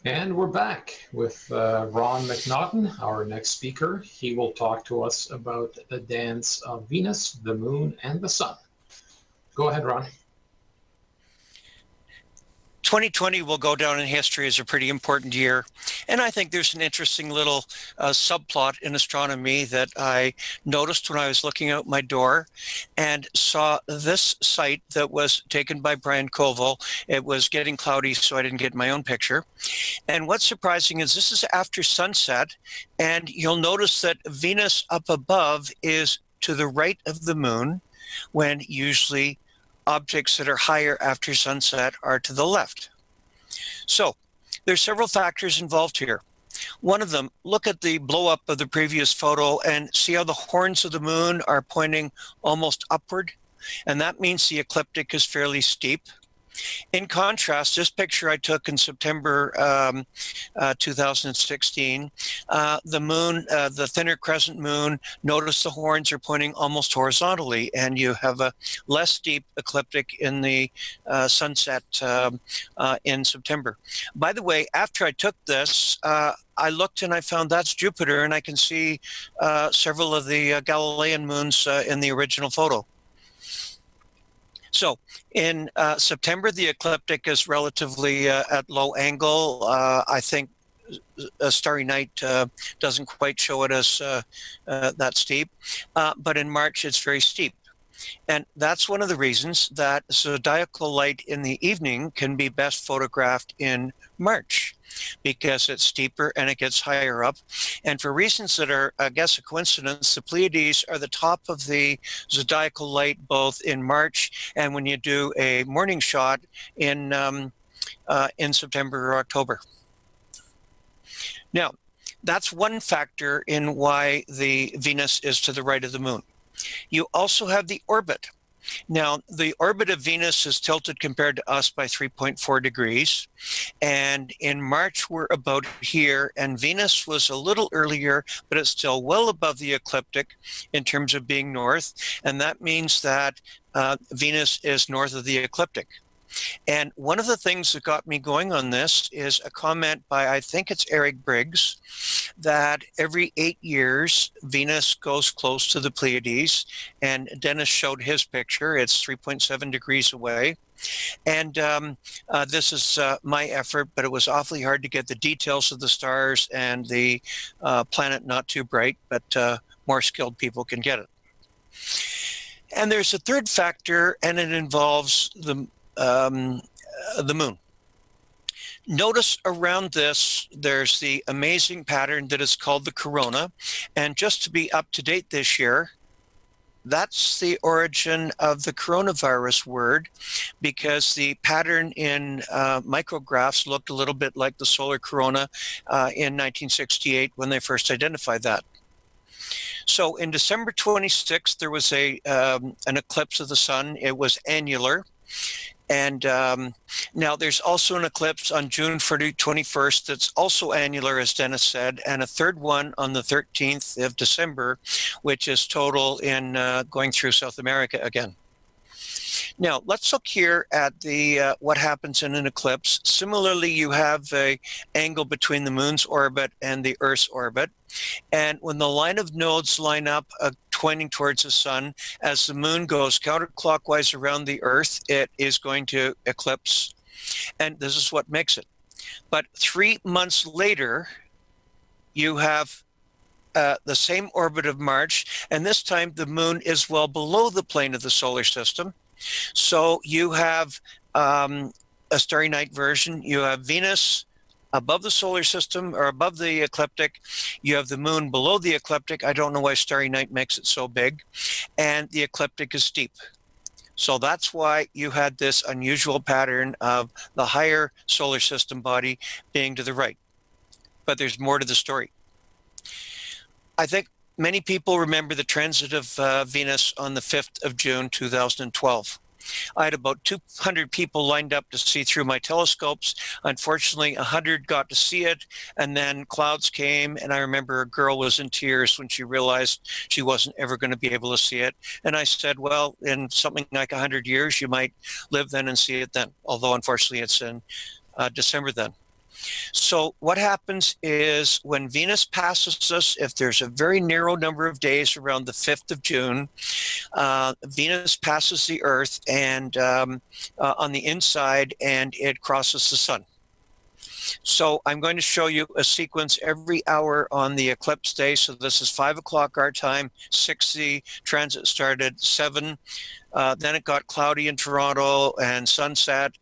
And we're back with Ron McNaughton, our next speaker. He will talk to us about the dance of Venus, the Moon, and the Sun. Go ahead, Ron. 2020 will go down in history as a pretty important year. And I think there's an interesting little subplot in astronomy that I noticed when I was looking out my door and saw this site that was taken by Brian Koval. It was getting cloudy, so I didn't get my own picture. And what's surprising is this is after sunset, and you'll notice that Venus up above is to the right of the moon, when usually objects that are higher after sunset are to the left. So there's several factors involved here. One of them, look at the blow up of the previous photo and see how the horns of the moon are pointing almost upward. And that means the ecliptic is fairly steep. In contrast, this picture I took in September 2016, the moon, the thinner crescent moon, notice the horns are pointing almost horizontally, and you have a less steep ecliptic in the sunset in September. By the way, after I took this, I looked and I found that's Jupiter, and I can see several of the Galilean moons in the original photo. So in September, the ecliptic is relatively at low angle. I think a starry night doesn't quite show it as that steep, but in March it's very steep. And that's one of the reasons that zodiacal light in the evening can be best photographed in March, because it's steeper and it gets higher up. And for reasons that are, I guess, a coincidence, the Pleiades are the top of the zodiacal light both in March and when you do a morning shot in September or October. Now, that's one factor in why the Venus is to the right of the moon. You also have the orbit. Now, the orbit of Venus is tilted compared to us by 3.4 degrees. And in March, we're about here. And Venus was a little earlier, but it's still well above the ecliptic in terms of being north. And that means that Venus is north of the ecliptic. And one of the things that got me going on this is a comment by, I think it's Eric Briggs, that every 8 years, Venus goes close to the Pleiades. And Dennis showed his picture. It's 3.7 degrees away. And this is my effort, but it was awfully hard to get the details of the stars and the planet not too bright, but more skilled people can get it. And there's a third factor, and it involves the moon. Notice around this, there's the amazing pattern that is called the corona. And just to be up to date this year, that's the origin of the coronavirus word, because the pattern in micrographs looked a little bit like the solar corona in 1968 when they first identified that. So in December 26th, there was an eclipse of the sun. It was annular. And now there's also an eclipse on June 21st that's also annular, as Dennis said, and a third one on the 13th of December, which is total in going through South America again. Now, let's look here at the what happens in an eclipse. Similarly, you have an angle between the moon's orbit and the Earth's orbit. And when the line of nodes line up pointing towards the sun, as the moon goes counterclockwise around the Earth, it is going to eclipse. And this is what makes it. But 3 months later, you have the same orbit of March, and this time the moon is well below the plane of the solar system. So you have a starry night version. You have Venus above the solar system or above the ecliptic. You have the moon below the ecliptic. I don't know why starry night makes it so big. And the ecliptic is steep. So that's why you had this unusual pattern of the higher solar system body being to the right. But there's more to the story. I think many people remember the transit of Venus on the 5th of June, 2012. I had about 200 people lined up to see through my telescopes. Unfortunately, 100 got to see it, and then clouds came, and I remember a girl was in tears when she realized she wasn't ever going to be able to see it. And I said, well, in something like 100 years, you might live then and see it then, although unfortunately it's in December then. So what happens is when Venus passes us, if there's a very narrow number of days around the 5th of June, Venus passes the Earth and on the inside, and it crosses the sun. So I'm going to show you a sequence every hour on the eclipse day. So this is 5 o'clock our time, 6 the transit started, 7. Then it got cloudy in Toronto and sunset,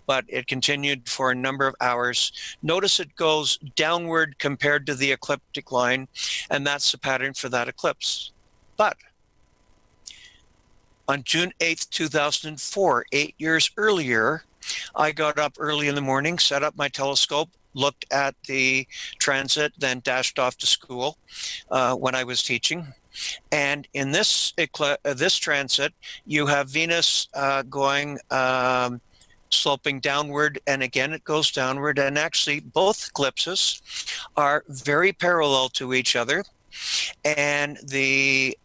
but it continued for a number of hours. Notice it goes downward compared to the ecliptic line, and that's the pattern for that eclipse. But on June 8th, 2004, 8 years earlier, I got up early in the morning, set up my telescope, looked at the transit, then dashed off to school when I was teaching. And in this transit, you have Venus going sloping downward, and again it goes downward. And actually, both eclipses are very parallel to each other. And the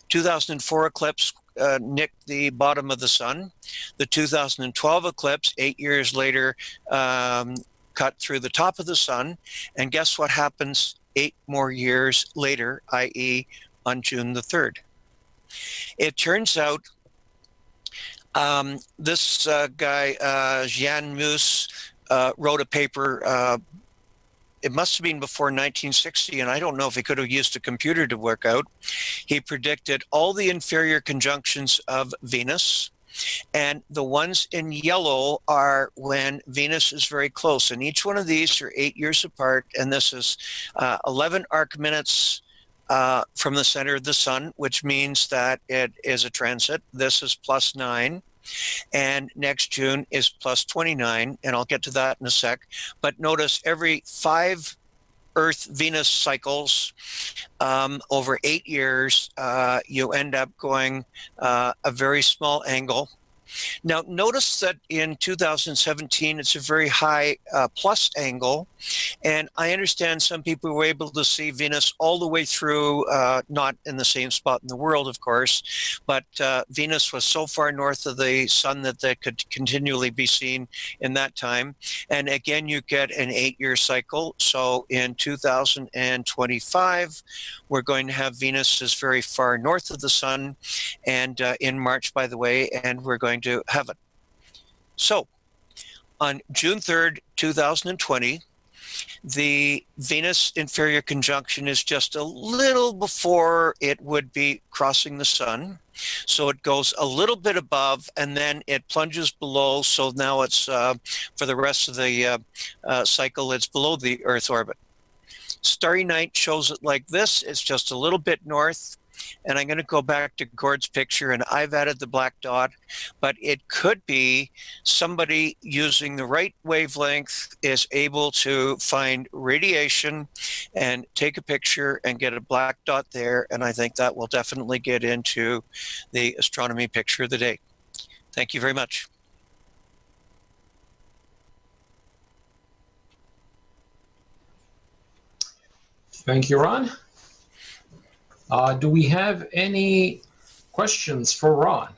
2004 eclipse nicked the bottom of the sun. The 2012 eclipse, 8 years later, cut through the top of the sun. And guess what happens 8 more years later, i.e. on June the 3rd? It turns out this guy, Jan Mus, wrote a paper. It must have been before 1960, and I don't know if he could have used a computer to work out. He predicted all the inferior conjunctions of Venus, and the ones in yellow are when Venus is very close. And each one of these are 8 years apart, and this is 11 arc minutes from the center of the sun, which means that it is a transit. This is +9. And next June is +29, and I'll get to that in a sec. But notice every 5 Earth-Venus cycles over 8 years, you end up going a very small angle. Now, notice that in 2017, it's a very high plus angle. And I understand some people were able to see Venus all the way through, not in the same spot in the world, of course, but Venus was so far north of the sun that they could continually be seen in that time. And again, you get an 8-year cycle. So in 2025, we're going to have Venus is very far north of the sun, and in March, by the way, and we're going to have it. So on June 3rd, 2020, the Venus inferior conjunction is just a little before it would be crossing the sun. So it goes a little bit above, and then it plunges below. So now it's, for the rest of the cycle, it's below the Earth orbit. Starry Night shows it like this. It's just a little bit north. And I'm going to go back to Gord's picture, and I've added the black dot, but it could be somebody using the right wavelength is able to find radiation and take a picture and get a black dot there. And I think that will definitely get into the astronomy picture of the day. Thank you very much. Thank you, Ron. Do we have any questions for Ron?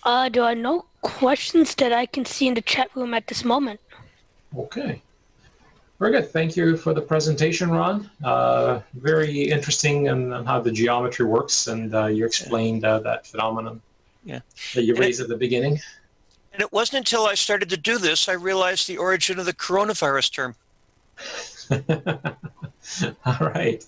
There are no questions that I can see in the chat room at this moment. Okay. Very good. Thank you for the presentation, Ron. Very interesting on how the geometry works, and you explained that phenomenon that you raised at the beginning. And it wasn't until I started to do this I realized the origin of the coronavirus term. All right.